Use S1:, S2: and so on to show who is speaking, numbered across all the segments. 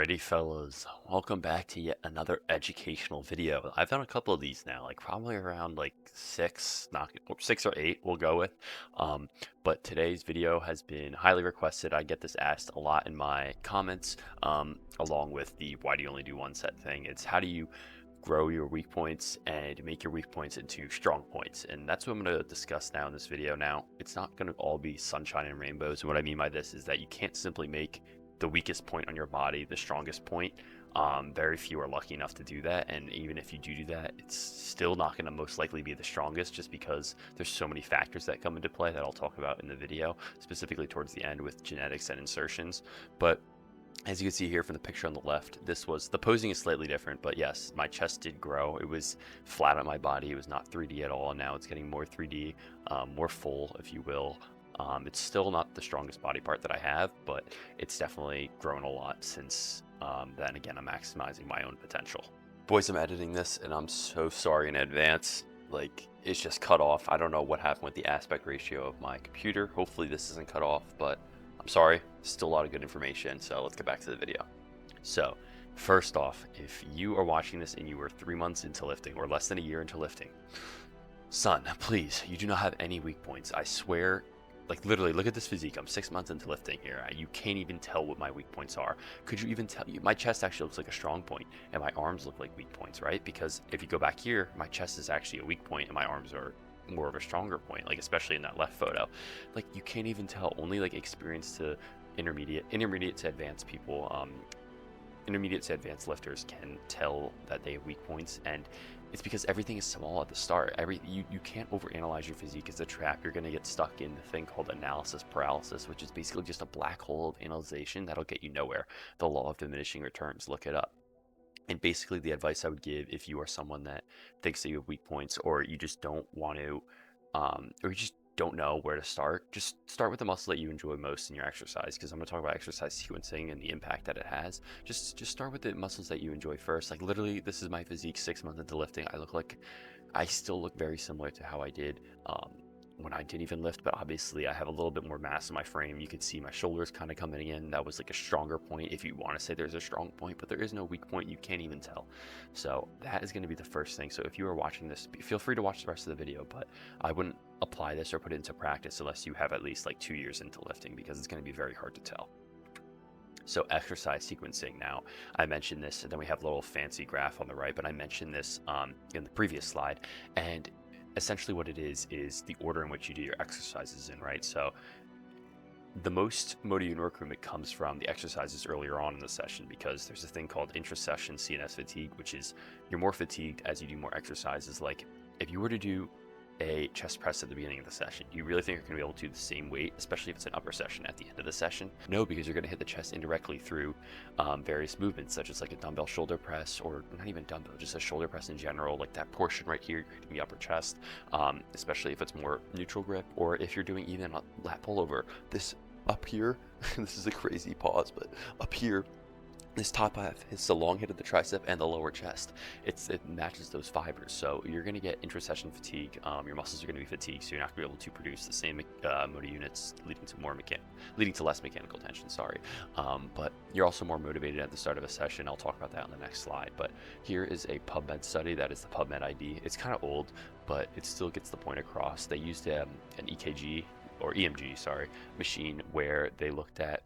S1: Alrighty, fellas, welcome back to yet another educational video. I've done a couple of these now, like probably around like six, not or 6 or 8, we'll go with. Um, but today's video has been highly requested. I get this asked a lot in my comments, along with the why do you only do one set thing. It's how do you grow your weak points and make your weak points into strong points, and that's what I'm going to discuss now in this video. Now, it's not going to all be sunshine and rainbows, and what I mean by this is that you can't simply make the weakest point on your body the strongest point. Very few are lucky enough to do that, and even if you do that, it's still not going to most likely be the strongest, just because there's so many factors that come into play that I'll talk about in the video, specifically towards the end with genetics and insertions. But as you can see here from the picture on the left, the posing is slightly different, but yes, my chest did grow. It was flat on my body. It was not 3D at all. Now it's getting more 3D, more full, if you will. It's still not the strongest body part that I have, but it's definitely grown a lot since then. Again, I'm maximizing my own potential. Boys, I'm editing this, and I'm so sorry in advance. Like, it's just cut off. I don't know what happened with the aspect ratio of my computer. Hopefully this isn't cut off, but I'm sorry. Still a lot of good information, so let's get back to the video. So, first off, if you are watching this and you are 3 months into lifting or less than a year into lifting, son, please, you do not have any weak points. I swear, like literally, look at this physique. I'm 6 months into lifting here. You can't even tell what my weak points are. Could you even tell? My chest actually looks like a strong point, and my arms look like weak points, right? Because if you go back here, my chest is actually a weak point, and my arms are more of a stronger point, like especially in that left photo. Like, you can't even tell. Only like experienced to intermediate to advanced people, intermediate to advanced lifters can tell that they have weak points, and it's because everything is small at the start. You can't overanalyze your physique as a trap. You're gonna get stuck in the thing called analysis paralysis, which is basically just a black hole of analyzation that'll get you nowhere. The law of diminishing returns. Look it up. And basically, the advice I would give if you are someone that thinks that you have weak points, or you just don't want to, or you just don't know where to start, just start with the muscle that you enjoy most in your exercise. Because I'm going to talk about exercise sequencing and the impact that it has. Just start with the muscles that you enjoy first. Like, literally, this is my physique 6 months into lifting. I still look very similar to how I did when I didn't even lift, but obviously I have a little bit more mass in my frame. You can see my shoulders kind of coming in. That was like a stronger point, if you want to say there's a strong point, but there is no weak point. You can't even tell. So that is going to be the first thing. So if you are watching this, feel free to watch the rest of the video, but I wouldn't apply this or put it into practice unless you have at least like 2 years into lifting, because it's going to be very hard to tell. So exercise sequencing. Now, I mentioned this, and then we have a little fancy graph on the right, but I mentioned this in the previous slide, and essentially what it is the order in which you do your exercises in, right? So the most motor unit recruitment comes from the exercises earlier on in the session, because there's a thing called intra-session CNS fatigue, which is you're more fatigued as you do more exercises. Like, if you were to do a chest press at the beginning of the session, do you really think you're going to be able to do the same weight, especially if it's an upper session, at the end of the session? No, because you're going to hit the chest indirectly through various movements, such as like a dumbbell shoulder press, or not even dumbbell, just a shoulder press in general. Like that portion right here, you're hitting the upper chest, especially if it's more neutral grip, or if you're doing even a lat pullover. This up here, this is a crazy pause, but up here, this top half is the long hit of the tricep and the lower chest. It matches those fibers, so you're going to get intra-session fatigue. Your muscles are going to be fatigued, so you're not going to be able to produce the same motor units, leading to less mechanical tension. Sorry, but you're also more motivated at the start of a session. I'll talk about that on the next slide. But here is a PubMed study. That is the PubMed ID. It's kind of old, but it still gets the point across. They used an EKG or EMG, machine, where they looked at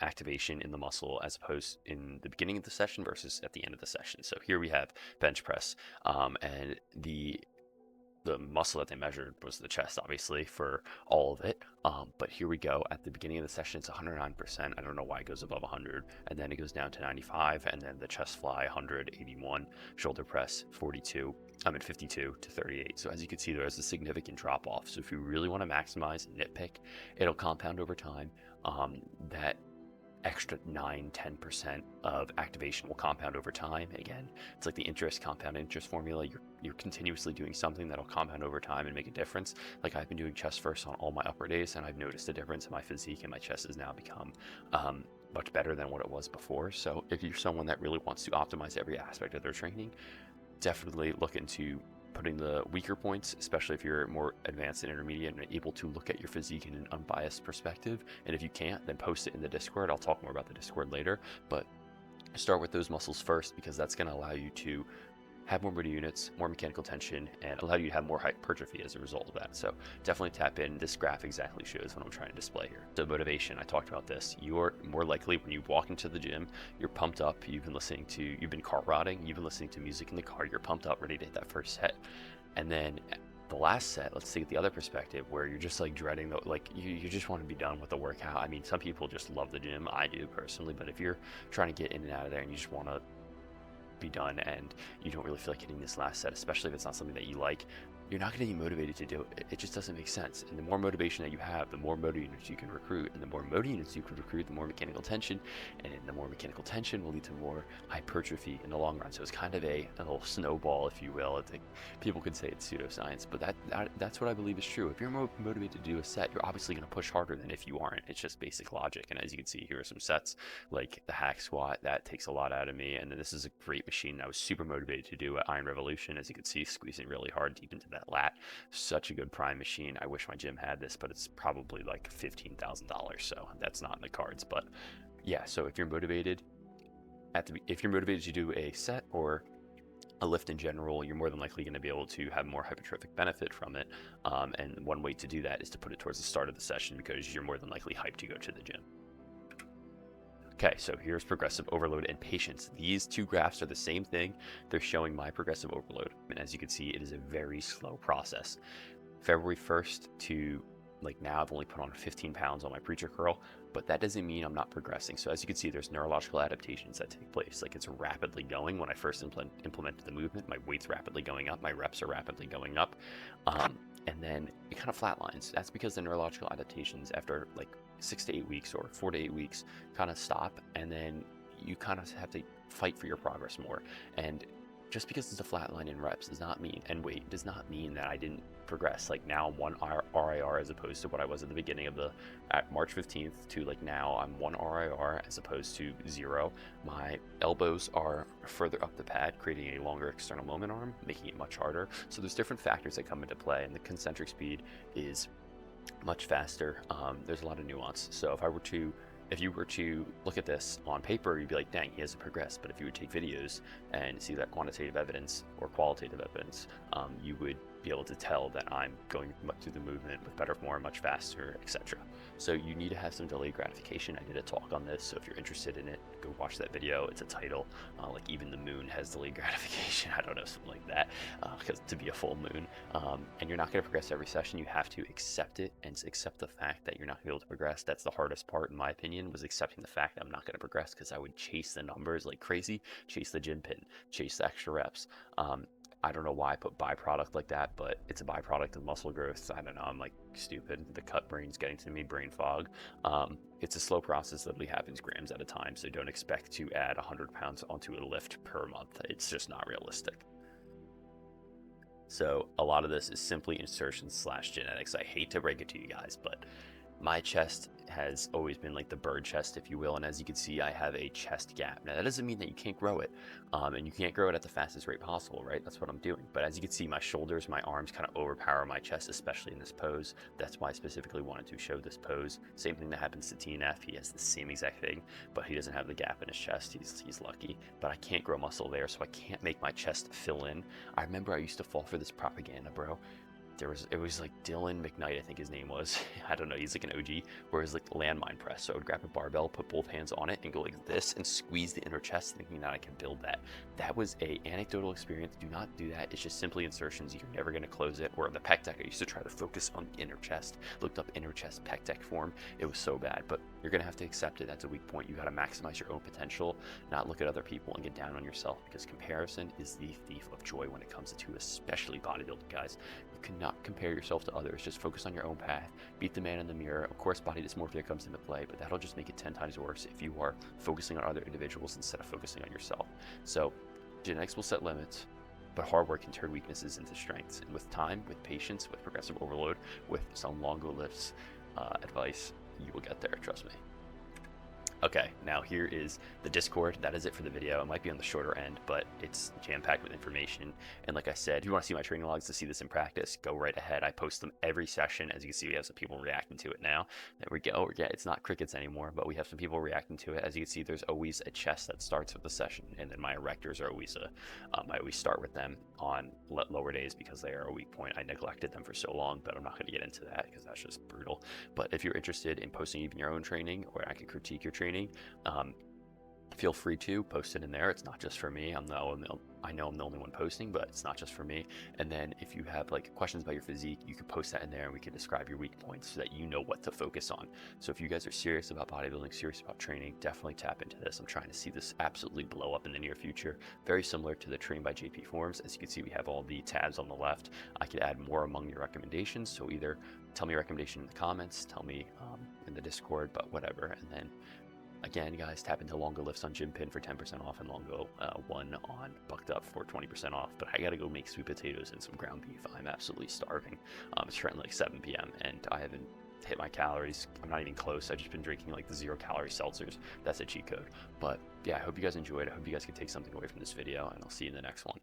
S1: activation in the muscle as opposed in the beginning of the session versus at the end of the session. So here we have bench press, and the muscle that they measured was the chest, obviously, for all of it. But here we go. At the beginning of the session, it's 109%. I don't know why it goes above 100, and then it goes down to 95, and then the chest fly 181, shoulder press 52 to 38. So as you can see, there is a significant drop off. So if you really want to maximize and nitpick, it'll compound over time. That extra 9-10% of activation will compound over time. Again, it's like the compound interest formula. You're continuously doing something that'll compound over time and make a difference. Like, I've been doing chest first on all my upper days, and I've noticed a difference in my physique, and my chest has now become much better than what it was before. So if you're someone that really wants to optimize every aspect of their training, definitely look into putting the weaker points, especially if you're more advanced and intermediate and able to look at your physique in an unbiased perspective. And if you can't, then post it in the Discord. I'll talk more about the Discord later, but start with those muscles first, because that's going to allow you to have more motor units, more mechanical tension, and allow you to have more hypertrophy as a result of that. So definitely tap in. This graph exactly shows what I'm trying to display here. So motivation, I talked about this. You're more likely when you walk into the gym, you're pumped up, you've been car rodding, you've been listening to music in the car, you're pumped up, ready to hit that first set. And then the last set, let's take the other perspective where you're just like dreading the, like you just want to be done with the workout. I mean, some people just love the gym. I do personally, but if you're trying to get in and out of there and you just want to be done and you don't really feel like hitting this last set, especially if it's not something that you like, you're not going to be motivated to do it. It just doesn't make sense. And the more motivation that you have, the more motor units you can recruit. And the more motor units you can recruit, the more mechanical tension. And the more mechanical tension will lead to more hypertrophy in the long run. So it's kind of a little snowball, if you will. I think people could say it's pseudoscience, but that's what I believe is true. If you're motivated to do a set, you're obviously going to push harder than if you aren't. It's just basic logic. And as you can see, here are some sets like the hack squat. That takes a lot out of me. And then this is a great machine I was super motivated to do at Iron Revolution. As you can see, squeezing really hard deep into that lat. Such a good prime machine. I wish my gym had this, but it's probably like $15,000, so that's not in the cards. But yeah, so if you're motivated to do a set or a lift in general, you're more than likely going to be able to have more hypertrophic benefit from it. And one way to do that is to put it towards the start of the session, because you're more than likely hyped to go to the gym. Okay, so here's progressive overload and patience. These two graphs are the same thing. They're showing my progressive overload. And as you can see, it is a very slow process. February 1st to like now, I've only put on 15 pounds on my preacher curl, but that doesn't mean I'm not progressing. So as you can see, there's neurological adaptations that take place. Like, it's rapidly going. When I first implemented the movement, my weight's rapidly going up, my reps are rapidly going up. And then it kind of flatlines. That's because the neurological adaptations after like 6 to 8 weeks or 4 to 8 weeks kind of stop, and then you kind of have to fight for your progress more. And just because it's a flat line in reps does not mean, and weight does not mean that I didn't progress. Like, now I'm 1 RIR as opposed to what I was at the beginning of at March 15th to like now I'm 1 RIR as opposed to 0. My elbows are further up the pad, creating a longer external moment arm, making it much harder. So there's different factors that come into play, and the concentric speed is much faster. There's a lot of nuance. So if you were to look at this on paper, you'd be like, dang, he hasn't progressed. But if you would take videos and see that quantitative evidence or qualitative evidence, you would be able to tell that I'm going through the movement with better form, much faster, etc. So you need to have some delayed gratification. I did a talk on this, so if you're interested in it, go watch that video. It's a title, like even the moon has delayed gratification. I don't know, something like that, because to be a full moon. And you're not going to progress every session. You have to accept it and accept the fact that you're not going to be able to progress. That's the hardest part, in my opinion, was accepting the fact that I'm not going to progress, because I would chase the numbers like crazy, chase the Gympin, chase the extra reps. I don't know why I put byproduct like that, but it's a byproduct of muscle growth. I don't know, I'm like stupid. The cut brain's getting to me, brain fog. It's a slow process that only happens grams at a time, so don't expect to add 100 pounds onto a lift per month. It's just not realistic. So a lot of this is simply insertion / genetics. I hate to break it to you guys, but my chest has always been like the bird chest, if you will, and as you can see, I have a chest gap. Now, that doesn't mean that you can't grow it, and you can't grow it at the fastest rate possible, right? That's what I'm doing. But as you can see, my shoulders, my arms kind of overpower my chest, especially in this pose. That's why I specifically wanted to show this pose. Same thing that happens to TNF. He has the same exact thing, but he doesn't have the gap in his chest. He's lucky, but I can't grow muscle there, so I can't make my chest fill in. I remember I used to fall for this propaganda, bro. It was like Dylan McKnight, I think his name was. I don't know, he's like an OG, where it's like landmine press. So I would grab a barbell, put both hands on it, and go like this, and squeeze the inner chest, thinking that I can build that. That was a anecdotal experience. Do not do that. It's just simply insertions. You're never going to close it. Or on the pec deck, I used to try to focus on the inner chest. Looked up inner chest pec deck form. It was so bad, but you're going to have to accept it. That's a weak point. You got to maximize your own potential, not look at other people and get down on yourself, because comparison is the thief of joy when it comes to especially bodybuilding, guys. You cannot compare yourself to others. Just focus on your own path. Beat the man in the mirror. Of course, body dysmorphia comes into play, but that'll just make it 10 times worse if you are focusing on other individuals instead of focusing on yourself. So genetics will set limits, but hard work can turn weaknesses into strengths. And with time, with patience, with progressive overload, with some LONGOLIFTS advice, you will get there, trust me. Okay, now here is the Discord. That is it for the video. It might be on the shorter end, but it's jam-packed with information. And like I said, if you want to see my training logs to see this in practice, go right ahead. I post them every session. As you can see, we have some people reacting to it now. There we go. Yeah, it's not crickets anymore, but we have some people reacting to it. As you can see, there's always a chest that starts with the session, and then my erectors are always I always start with them on lower days because they are a weak point. I neglected them for so long, but I'm not going to get into that because that's just brutal. But if you're interested in posting even your own training, or I can critique your training, feel free to post it in there. It's not just for me. I know I'm the only one posting, but it's not just for me. And then if you have like questions about your physique, you can post that in there and we can describe your weak points so that you know what to focus on. So if you guys are serious about bodybuilding, serious about training, definitely tap into this. I'm trying to see this absolutely blow up in the near future. Very similar to the Train by JP forums. As you can see, we have all the tabs on the left. I could add more among your recommendations. So either tell me a recommendation in the comments, tell me in the Discord, but whatever. And then again, guys, tap into LONGOLIFTS on Gympin for 10% off and Longo 1 on Bucked Up for 20% off. But I gotta go make sweet potatoes and some ground beef. I'm absolutely starving. It's currently like 7 p.m. and I haven't hit my calories. I'm not even close. I've just been drinking like the 0-calorie seltzers. That's a cheat code. But yeah, I hope you guys enjoyed. I hope you guys can take something away from this video, and I'll see you in the next one.